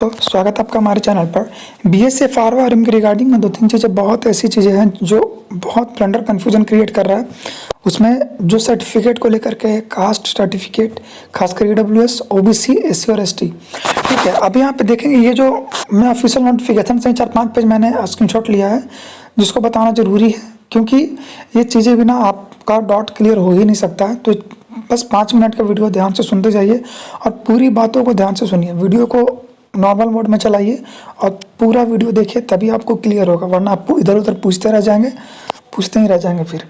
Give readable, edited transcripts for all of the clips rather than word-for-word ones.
तो स्वागत है आपका हमारे चैनल पर। बीएसएफ आरओ के रिगार्डिंग में दो तीन चीज़ें, बहुत ऐसी चीज़ें हैं जो बहुत अंडर कन्फ्यूजन क्रिएट कर रहा है। उसमें जो सर्टिफिकेट को लेकर के कास्ट सर्टिफिकेट, खासकर ईडब्ल्यूएस, ओबीसी, एससी और एसटी, ठीक है। अब यहाँ पे देखेंगे ये जो मैं ऑफिशियल नोटिफिकेशन से 4-5 पेज मैंने स्क्रीनशॉट लिया है, जिसको बताना जरूरी है क्योंकि ये चीज़ें बिना आपका डॉट क्लियर हो ही नहीं सकता है। तो बस 5 मिनट का वीडियो ध्यान से सुनते जाइए और पूरी बातों को ध्यान से सुनिए। वीडियो को नॉर्मल मोड में चलाइए और पूरा वीडियो देखिए, तभी आपको क्लियर होगा, वरना आप इधर उधर पूछते रह जाएंगे, पूछते ही रह जाएंगे। फिर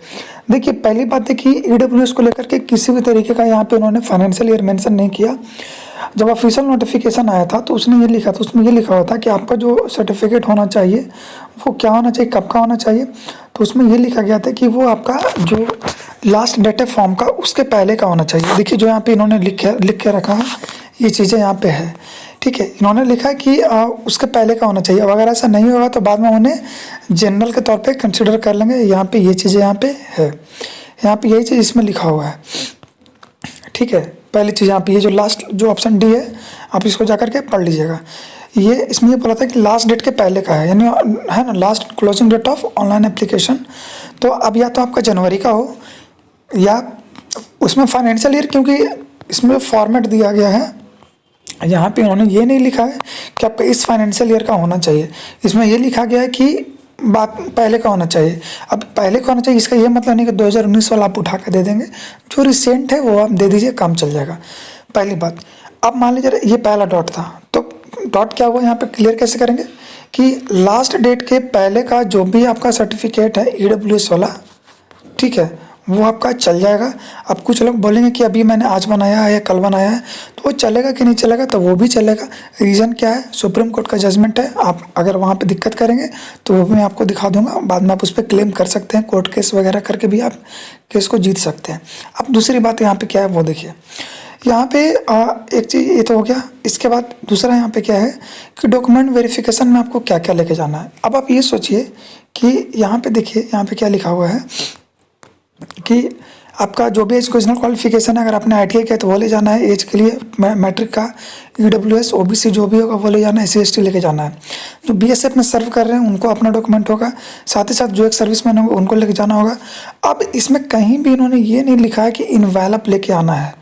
देखिए, पहली बात है कि ईडब्ल्यूएस को लेकर के किसी भी तरीके का यहाँ पे उन्होंने फाइनेंशियल ईयर मेंशन नहीं किया। जब ऑफिशियल नोटिफिकेशन आया था तो उसने ये लिखा था, उसमें ये लिखा हुआ था कि आपका जो सर्टिफिकेट होना चाहिए वो क्या होना चाहिए, कब का होना चाहिए। तो उसमें ये लिखा गया था कि वो आपका जो लास्ट डेट है फॉर्म का, उसके पहले का होना चाहिए। देखिए, जो यहाँ पे इन्होंने लिख के रखा है, ये चीज़ें यहाँ पे है, ठीक है। इन्होंने लिखा है कि उसके पहले का होना चाहिए। अब अगर ऐसा नहीं होगा तो बाद में उन्हें जनरल के तौर पे कंसिडर कर लेंगे। यहाँ पे ये चीज़ें यहाँ पे है, यहाँ पे यही चीज़ इसमें लिखा हुआ है, ठीक है। पहली चीज़ यहाँ पे ये जो लास्ट जो ऑप्शन डी है, आप इसको जाकर के पढ़ लीजिएगा। ये इसमें ये बोला था कि लास्ट डेट के पहले का है, यानी है ना, last closing date of online application. तो अब या तो आपका जनवरी का हो या उसमें फाइनेंशियल ईयर, क्योंकि इसमें फॉर्मेट दिया गया है। यहाँ पे उन्होंने ये नहीं लिखा है कि आपका इस फाइनेंशियल ईयर का होना चाहिए, इसमें ये लिखा गया है कि बात पहले का होना चाहिए। अब पहले का होना चाहिए, इसका ये मतलब नहीं कि 2019 वाला आप उठा कर दे देंगे, जो रिसेंट है वो आप दे दीजिए, काम चल जाएगा। पहली बात। अब मान लीजिए ये पहला डॉट था, तो डॉट क्या हुआ यहाँ पे क्लियर कैसे करेंगे कि लास्ट डेट के पहले का जो भी आपका सर्टिफिकेट है ईडब्ल्यूएस वाला, ठीक है, वो आपका चल जाएगा। अब कुछ लोग बोलेंगे कि अभी मैंने आज बनाया है या कल बनाया है, तो वो चलेगा कि नहीं चलेगा, तो वो भी चलेगा। रीज़न क्या है, सुप्रीम कोर्ट का जजमेंट है। आप अगर वहाँ पे दिक्कत करेंगे तो वो भी मैं आपको दिखा दूंगा, बाद में आप उस पर क्लेम कर सकते हैं, कोर्ट केस वगैरह करके भी आप केस को जीत सकते हैं। अब दूसरी बात यहाँ पर क्या है वो देखिए। यहाँ पे एक चीज़ ये तो हो गया। इसके बाद दूसरा यहाँ पे क्या है कि डॉक्यूमेंट वेरिफिकेशन में आपको क्या क्या लेके जाना है। अब आप ये सोचिए कि यहाँ पे देखिए, यहाँ पे क्या लिखा हुआ है कि आपका जो भी एजुकेशनल क्वालिफिकेशन है, अगर आपने आईटीआई किया तो वो ले जाना है, एज के लिए मैट्रिक का, ईडब्ल्यूएस, ओबीसी जो भी होगा वो ले जाना है, एससी एसटी लेके जाना है। जो बीएसएफ में सर्व कर रहे हैं उनको अपना डॉक्यूमेंट होगा, साथ ही साथ जो एक सर्विसमैन होगा उनको लेके जाना होगा। अब इसमें कहीं भी इन्होंने ये नहीं लिखा है कि इनवैलप लेके आना है।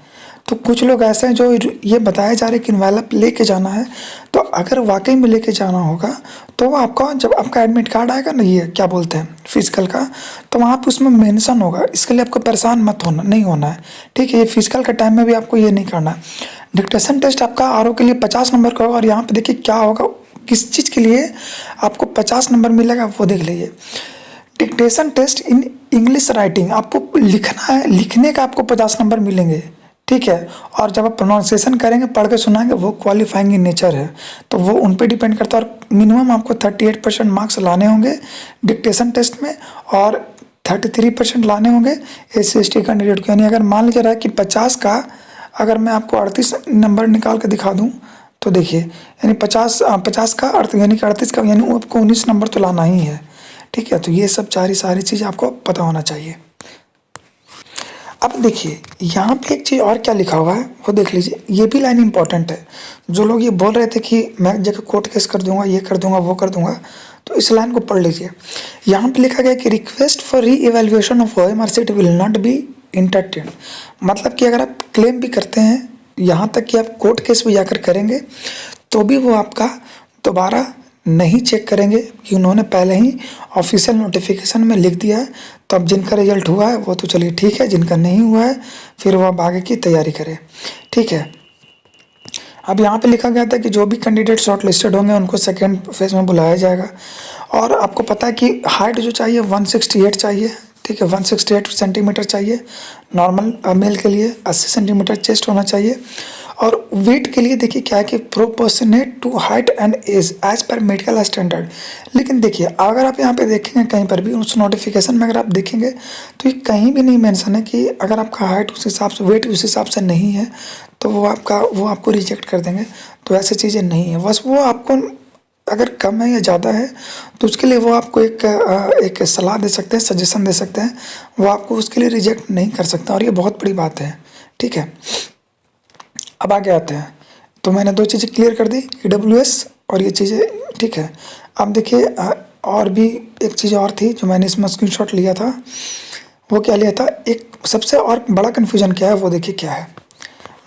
तो कुछ लोग ऐसे हैं जो ये बताया जा रहा है कि इनवैलप लेके जाना है। तो अगर वाकई में लेके जाना होगा तो आपका जब आपका एडमिट कार्ड आएगा ना, ये क्या बोलते हैं फिजिकल का, तो वहाँ पे उसमें मेंशन होगा। इसके लिए आपको परेशान मत होना, नहीं होना है, ठीक है। ये फिजिकल के टाइम में भी आपको ये नहीं करना है। डिक्टेशन टेस्ट आपका आरओ के लिए 50 नंबर का होगा, और यहाँ पे देखिए क्या होगा, किस चीज़ के लिए आपको 50 नंबर मिलेगा वो देख लीजिए। Dictation test in English writing, आपको लिखना है, लिखने का आपको 50 नंबर मिलेंगे, ठीक है। और जब आप प्रोनाउंसिएशन करेंगे, पढ़ के सुनाएंगे, वो क्वालिफाइंग इन नेचर है, तो वो उन पे डिपेंड करता है। और मिनिमम आपको 38% मार्क्स लाने होंगे डिक्टेशन टेस्ट में, और 33% लाने होंगे एससी एसटी कैंडिडेट को। यानी अगर मान लीजिए रहा कि 50 का, अगर मैं आपको 38 नंबर निकाल के दिखा दूँ तो देखिए, यानी 50 का यानी कि 38 का, यानी आपको 19 नंबर तो लाना ही है, ठीक है। तो ये सब सारी चीज़ आपको पता होना चाहिए। अब देखिए यहाँ पे एक चीज़ और क्या लिखा हुआ है वो देख लीजिए, ये भी लाइन इंपॉर्टेंट है। जो लोग ये बोल रहे थे कि मैं जगह कोर्ट केस कर दूंगा, ये कर दूंगा, वो कर दूंगा, तो इस लाइन को पढ़ लीजिए। यहाँ पे लिखा गया कि request for re evaluation of OMR sheet will not be entertain. मतलब कि अगर आप क्लेम भी करते हैं, यहाँ तक कि आप कोर्ट केस भी जाकर करेंगे, तो भी वो आपका दोबारा नहीं चेक करेंगे कि उन्होंने पहले ही ऑफिशियल नोटिफिकेशन में लिख दिया है। तो अब जिनका रिजल्ट हुआ है वो तो चलिए ठीक है, जिनका नहीं हुआ है फिर वो अब आगे की तैयारी करें, ठीक है। अब यहाँ पे लिखा गया था कि जो भी कैंडिडेट शॉर्ट लिस्टेड होंगे उनको सेकेंड फेज में बुलाया जाएगा। और आपको पता है कि हाइट जो चाहिए 168 चाहिए, ठीक है, 168 सेंटीमीटर चाहिए नॉर्मल मेल के लिए, 80 सेंटीमीटर चेस्ट होना चाहिए। और वेट के लिए देखिए क्या है कि proportionate to height and age as per medical standard. लेकिन देखिए, अगर आप यहाँ पे देखेंगे कहीं पर भी उस नोटिफिकेशन में अगर आप देखेंगे तो ये कहीं भी नहीं मेंशन है कि अगर आपका हाइट उस हिसाब से, वेट उस हिसाब से नहीं है तो वो आपको रिजेक्ट कर देंगे। तो ऐसी चीज़ें नहीं है, बस वो आपको अगर कम है या ज़्यादा है तो उसके लिए वो आपको एक सलाह दे सकते हैं, सजेशन दे सकते हैं, वो आपको उसके लिए रिजेक्ट नहीं कर सकता। और ये बहुत बड़ी बात है, ठीक है। अब आगे आते हैं तो मैंने दो चीज़ें क्लियर कर दी, EWS और ये चीज़ें, ठीक है। अब देखिए और भी एक चीज़ और थी जो मैंने इसमें स्क्रीनशॉट लिया था, वो क्या लिया था, एक सबसे और बड़ा कन्फ्यूज़न क्या है वो देखिए क्या है,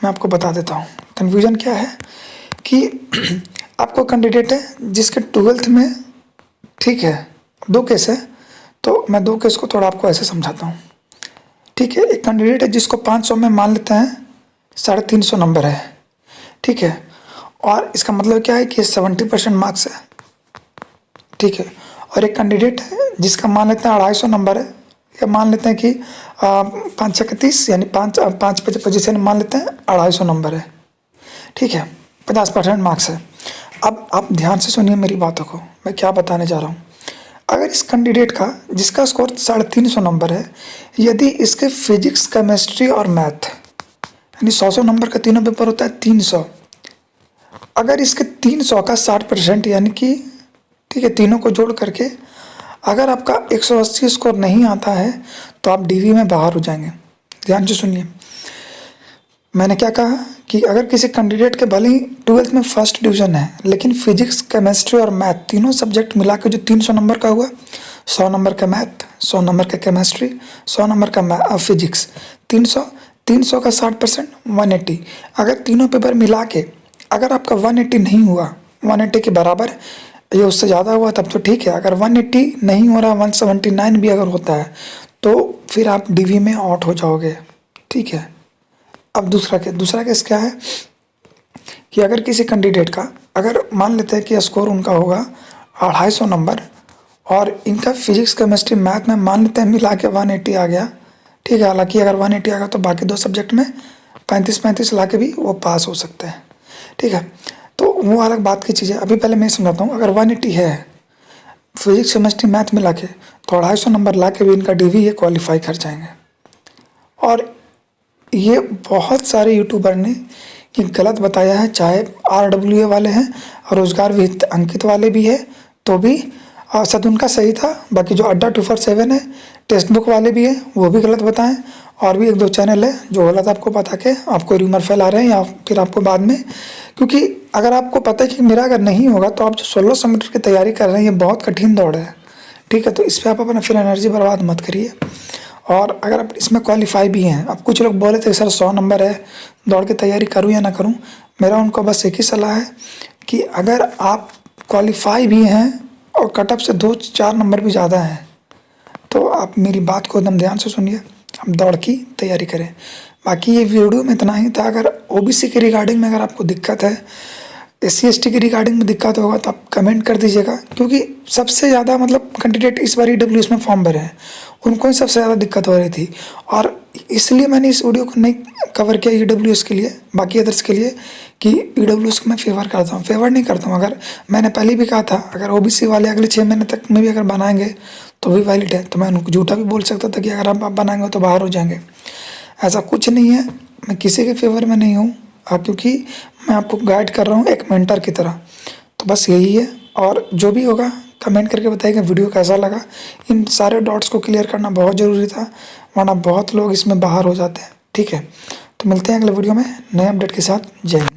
मैं आपको बता देता हूँ। कन्फ्यूज़न क्या है कि आपको कैंडिडेट है जिसके 12th में, ठीक है, 2 केस है, तो मैं 2 केस को थोड़ा आपको ऐसे समझाता हूँ, ठीक है। एक कैंडिडेट है जिसको 500 में मान लेते हैं 350 नंबर है, ठीक है, और इसका मतलब क्या है कि 70% मार्क्स है, ठीक है। और एक कैंडिडेट है जिसका मान लेते हैं 250 नंबर है, या मान लेते हैं कि 5 छक्के 30 यानी 5 पोजीशन मान लेते हैं 250 नंबर है, ठीक है, 50% मार्क्स है। अब आप ध्यान से सुनिए मेरी बातों को, मैं क्या बताने जा रहा हूँ। अगर इस कैंडिडेट का जिसका स्कोर 350 नंबर है, यदि इसके फिजिक्स, केमिस्ट्री और मैथ यानी 100 नंबर का तीनों पेपर होता है 300, अगर इसके 300 का 60% यानी कि, ठीक है, तीनों को जोड़ करके अगर आपका 180 स्कोर नहीं आता है तो आप डीवी में बाहर हो जाएंगे। ध्यान से सुनिए, मैंने क्या कहा कि अगर किसी कैंडिडेट के भले ही 12th में फर्स्ट डिवीज़न है, लेकिन फिजिक्स, केमिस्ट्री और मैथ तीनों सब्जेक्ट मिला के जो 300 नंबर का हुआ, 100 नंबर का मैथ, 100 नंबर का केमिस्ट्री, 100 नंबर का फिजिक्स, 300 का 60% 180। अगर तीनों पेपर मिला के अगर आपका 180 नहीं हुआ, 180 के बराबर या उससे ज़्यादा हुआ तब तो ठीक है, अगर 180 नहीं हो रहा, 179 भी अगर होता है तो फिर आप डीवी में आउट हो जाओगे, ठीक है। अब दूसरा केस क्या है कि अगर किसी कैंडिडेट का, अगर मान लेते हैं कि स्कोर उनका होगा 250 नंबर और इनका फिजिक्स, केमिस्ट्री, मैथ में मान लेते हैं मिला के 180 आ गया, ठीक है। हालांकि अगर 180 आ गया तो बाकी 2 सब्जेक्ट में 35-35 ला के भी वो पास हो सकते हैं, ठीक है। तो वो अलग बात की चीज़ है। अभी पहले मैं समझाता हूँ, अगर 180 है फिजिक्स, केमिस्ट्री, मैथ मिला के, तो 250 नंबर ला के भी इनका डीवी ये क्वालिफाई कर जाएंगे। और ये बहुत सारे यूट्यूबर ने ये गलत बताया है, चाहे RWA वाले हैं और रोजगार विहित अंकित वाले भी है, तो भी सद उनका सही था। बाकी जो अड्डा 247 है, टेक्स्ट बुक वाले भी हैं, वो भी गलत बताएं। और भी 1-2 चैनल है जो गलत आपको बता के आपको र्यूमर फैला रहे हैं, या फिर आपको बाद में, क्योंकि अगर आपको पता है कि मेरा अगर नहीं होगा तो आप जो 16 सेमेस्टर की तैयारी कर रहे हैं, ये बहुत कठिन दौड़ है, ठीक है। तो इस पर आप अपना फिर एनर्जी बर्बाद मत करिए। और अगर आप इसमें क्वालिफाई भी हैं, अब कुछ लोग बोले थे सर 100 नंबर है, दौड़ की तैयारी करूं या ना करूं, मेरा उनको बस एक ही सलाह है कि अगर आप क्वालिफाई भी हैं और कट ऑफ से 2-4 नंबर भी ज़्यादा हैं तो आप मेरी बात को एकदम ध्यान से सुनिए, आप दौड़ की तैयारी करें। बाकी ये वीडियो में इतना ही था। अगर OBC के रिगार्डिंग में अगर आपको दिक्कत है, SC/ST की रिगार्डिंग में दिक्कत होगा तो आप कमेंट कर दीजिएगा, क्योंकि सबसे ज़्यादा मतलब कैंडिडेट इस बार EWS में फॉर्म भरे हैं, उनको ही सबसे ज़्यादा दिक्कत हो रही थी। और इसलिए मैंने इस वीडियो को नहीं कवर किया EWS के लिए, बाकी अदर्स के लिए, कि EWS को मैं फेवर करता हूँ, फेवर नहीं करता हूँ। अगर मैंने पहले भी कहा था, अगर OBC वाले अगले 6 महीने तक में भी अगर बनाएंगे तो भी वैलिड है, तो मैं उनको झूठा भी बोल सकता था कि अगर आप बनाएंगे तो बाहर हो जाएंगे। ऐसा कुछ नहीं है, मैं किसी के फेवर में नहीं हूँ, क्योंकि मैं आपको गाइड कर रहा हूँ एक मेंटर की तरह। तो बस यही है, और जो भी होगा कमेंट करके बताइएगा वीडियो कैसा लगा। इन सारे डॉट्स को क्लियर करना बहुत ज़रूरी था, वरना बहुत लोग इसमें बाहर हो जाते हैं, ठीक है। तो मिलते हैं अगले वीडियो में नए अपडेट के साथ। जय हिंद।